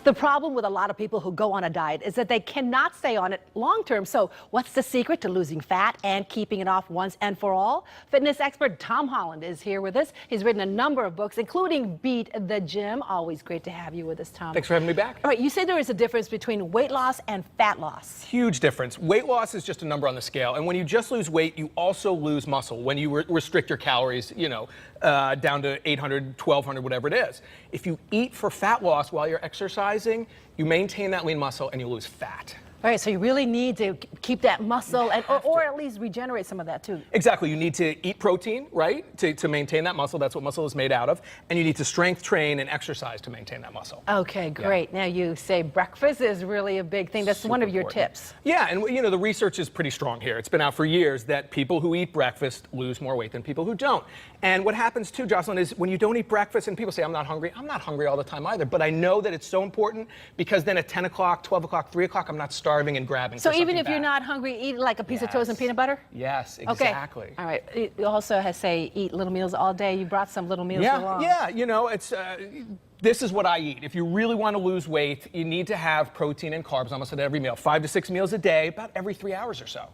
The problem with a lot of people who go on a diet is that they cannot stay on it long term. So what's the secret to losing fat and keeping it off once and for all? Fitness expert Tom Holland is here with us. He's written a number of books, including Beat the Gym. Always great to have you with us, Tom. Thanks for having me back. All right, you say there is a difference between weight loss and fat loss. Huge difference. Weight loss is just a number on the scale. And when you just lose weight, you also lose muscle. When you restrict your calories, down to 800, 1200, whatever it is. If you eat for fat loss while you're exercising, you maintain that lean muscle and you lose fat. All right, so you really need to keep that muscle and or at least regenerate some of that too. Exactly. You need to eat protein, right, to maintain that muscle. That's what muscle is made out of. And you need to strength train and exercise to maintain that muscle. Okay, great. Yeah. Now you say breakfast is really a big thing. That's Super one of your important. tips. Yeah, and the research is pretty strong here. It's been out for years that people who eat breakfast lose more weight than people who don't. And what happens too, Jocelyn, is when you don't eat breakfast, and people say, I'm not hungry all the time either, but I know that it's so important because then at 10 o'clock, 12 o'clock, 3 o'clock, I'm not starving and grabbing. So even if you're not hungry, eat like a piece of toast and peanut butter? Yes, exactly. Okay. All right. You also say eat little meals all day. You brought some little meals along. Yeah, it's this is what I eat. If you really want to lose weight, you need to have protein and carbs almost at every meal. 5 to 6 meals a day, about every 3 hours or so.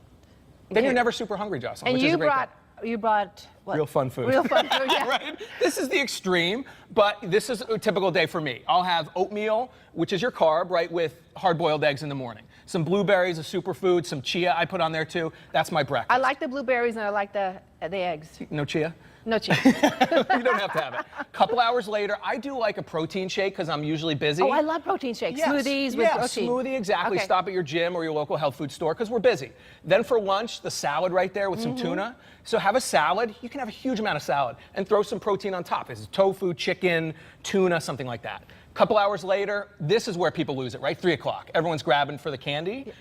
Then you're never super hungry, Jocelyn. And which is a great thing. You brought what? Real fun food. Real fun food, yeah. Right? This is the extreme, but this is a typical day for me. I'll have oatmeal, which is your carb, right, with hard-boiled eggs in the morning. Some blueberries, a superfood, some chia I put on there too. That's my breakfast. I like the blueberries and I like the eggs. No chia? No chia. You don't have to have it. A couple hours later, I do like a protein shake because I'm usually busy. Oh, I love protein shakes. Yes. Smoothies with protein. Yeah, smoothie, exactly. Okay. Stop at your gym or your local health food store because we're busy. Then for lunch, the salad right there with some tuna. So have a salad. You can have a huge amount of salad and throw some protein on top. This is tofu, chicken, tuna, something like that. A couple hours later, this is where people lose it, right? 3 o'clock. Everyone's grabbing for the candy. Yeah.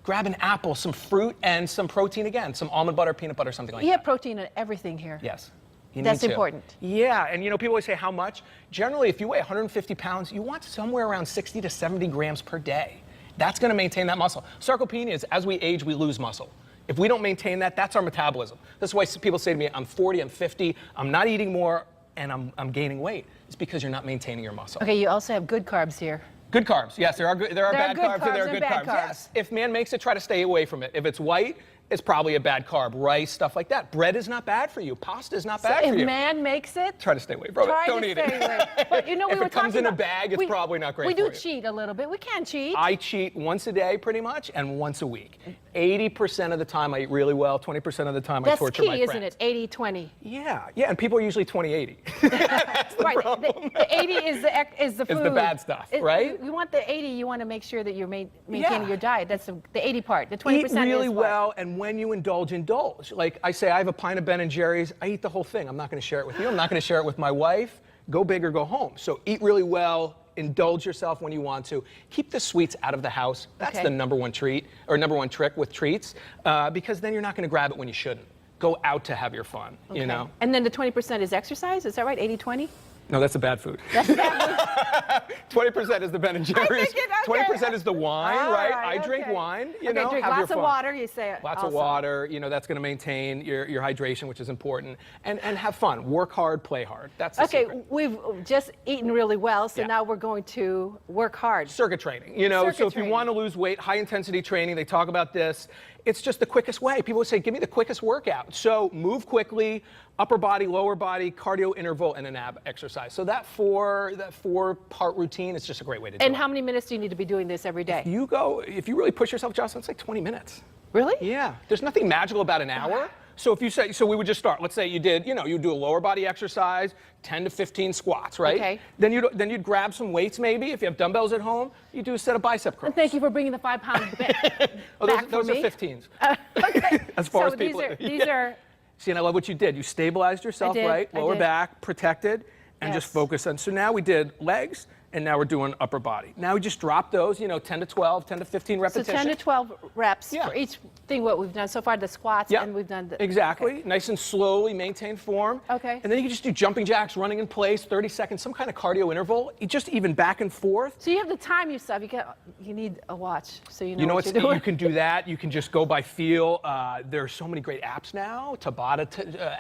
Grab an apple, some fruit, and some protein again. Some almond butter, peanut butter, something like that. You have protein in everything here. Yes. That's important. Yeah, and people always say how much? Generally, if you weigh 150 pounds, you want somewhere around 60 to 70 grams per day. That's going to maintain that muscle. Sarcopenia is as we age, we lose muscle. If we don't maintain that, that's our metabolism. That's why people say to me, I'm 40, I'm 50, I'm not eating more, and I'm gaining weight. It's because you're not maintaining your muscle. Okay, you also have good carbs here. Good carbs, yes, there are bad carbs and there are good carbs. Carbs. Yes, if man makes it, try to stay away from it. If it's white, it's probably a bad carb. Rice, stuff like that. Bread is not bad for you. Pasta is not bad for you. If man makes it, try to stay away from it. Don't eat it. But we if were it comes in a about, bag, it's probably not great for you. We do cheat a little bit. We can cheat. I cheat once a day pretty much and once a week. 80% of the time I eat really well. 20% of the time I torture my friends. That's key, isn't it? 80-20. Yeah, and people are usually 20-80. That's the right. problem. The 80 is the food. It's the bad stuff, right? You want the 80. You want to make sure that you're maintaining your diet. That's the 80 part. The 20% eat really is well, and when you indulge. Like I say, I have a pint of Ben & Jerry's. I eat the whole thing. I'm not going to share it with you. I'm not going to share it with my wife. Go big or go home. So eat really well. Indulge yourself when you want to. Keep the sweets out of the house. That's the number one treat or number one trick with treats, because then you're not going to grab it when you shouldn't. Go out to have your fun. Okay. And then the 20% is exercise. Is that right? 80-20. No, that's the bad food. That's the bad food. 20% is the Ben & Jerry's. 20% is the wine, right? I drink wine. Drink have lots your of water. You say lots also. of water. That's going to maintain your hydration, which is important. And have fun. Work hard, play hard. That's the secret. We've just eaten really well, so now we're going to work hard. Circuit training. So if you want to lose weight, high intensity training. They talk about this. It's just the quickest way. People would say, give me the quickest workout. So move quickly, upper body, lower body, cardio interval, and an ab exercise. So that four-part routine is just a great way to do it. And how many minutes do you need to be doing this every day? If you really push yourself, Jocelyn, it's like 20 minutes. Really? Yeah. There's nothing magical about an hour. So if you say, we would just start. Let's say you did, you do a lower body exercise, 10 to 15 squats, right? Okay. Then you'd grab some weights maybe. If you have dumbbells at home, you do a set of bicep curls. And thank you for bringing the 5 pounds back. Those are 15s. Okay. As far as people. These are. See, and I love what you did. You stabilized yourself, right? Lower back, protected, and just focus on. So now we did legs, and now we're doing upper body. Now we just drop those, 10 to 12, 10 to 15 repetitions. So 10 to 12 reps for each thing, what we've done so far, the squats, and we've done the... Exactly. Nice and slowly maintain form. Okay. And then you can just do jumping jacks, running in place, 30 seconds, some kind of cardio interval, just even back and forth. So you have to time yourself. You need a watch, so you know what you're doing. You can do that. You can just go by feel. There are so many great apps now, Tabata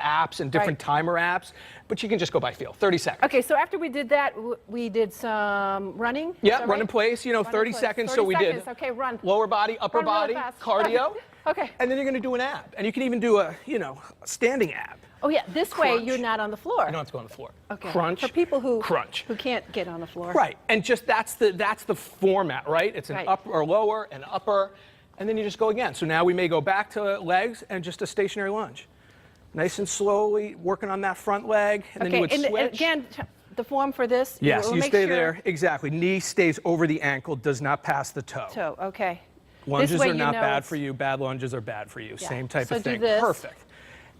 apps and different timer apps, but you can just go by feel, 30 seconds. Okay, so after we did that, we did some running? Yeah, Is that run in right? place, you know, Run in 30 place. seconds. 30 So we seconds. did Okay, run. lower body, upper Run really body, fast. cardio. Okay. And then you're going to do an ab. And you can even do a, you know, standing ab. Oh yeah, this way Crunch. you're not on the floor. You don't have to go on the floor. Okay. Crunch. For people who crunch. who can't get on the floor. Right. And just that's the format, right? It's an Right. up or lower, an upper, and then you just go again. So now we may go back to legs and just a stationary lunge. Nice and slowly working on that front leg, and then you would and switch. again, the form for this. Yes, we'll you make stay sure- there. Exactly. Knee stays over the ankle, does not pass the toe. Toe. Okay. Lunges This way are you not know bad it's- for you. Bad lunges are bad for you. Yeah. Same type So of do thing. this. Perfect.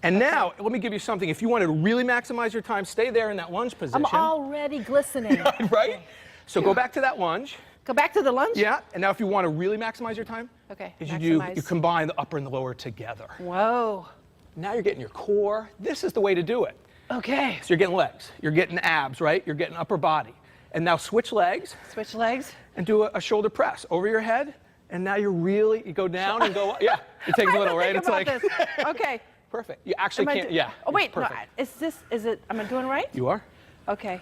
And now, let me give you something. If you want to really maximize your time, stay there in that lunge position. I'm already glistening. Right? So go back to that lunge. Go back to the lunge. Yeah. And now if you want to really maximize your time, Okay. is you maximize. combine the upper and the lower together. Whoa. Now you're getting your core. This is the way to do it. Okay. So you're getting legs. You're getting abs, right? You're getting upper body. And now switch legs Switch legs. and do a shoulder press over your head. And now you go down and go, yeah. It takes a little, right? It's like. Okay. Perfect. You actually Am I can't, do- yeah. Oh wait, no. Perfect. Am I doing right? You are? Okay.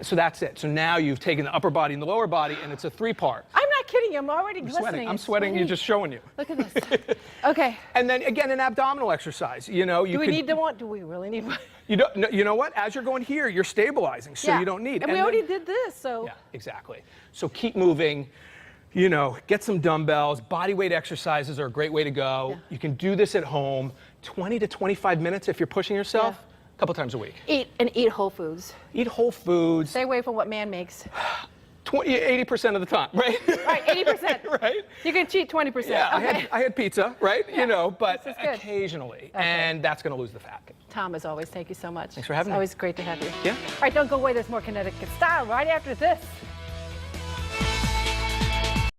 So that's it. So now you've taken the upper body and the lower body, and it's a 3-part. I'm not kidding you. I'm already glistening. I'm sweating. You're just showing you. Look at this. Okay. And then again, an abdominal exercise. You know, Do we need one? Do we really need one? You don't. No, you know what? As you're going here, you're stabilizing, so Yeah. you don't need. And we already did this, so. Yeah, exactly. So keep moving. You know, get some dumbbells. Body weight exercises are a great way to go. Yeah. You can do this at home, 20 to 25 minutes if you're pushing yourself, Yeah. a couple times a week. Eat whole foods. Eat whole foods. Stay away from what man makes. 80% of the time, right? Right, 80%. Right? You can cheat 20%. Yeah, Okay. I had pizza, right? Yeah, You know, but this is good. occasionally, Okay. and that's going to lose the fat. Tom, as always, thank you so much. Thanks for having It's me. always great to have you. Yeah. All right, don't go away. There's more Connecticut Style right after this.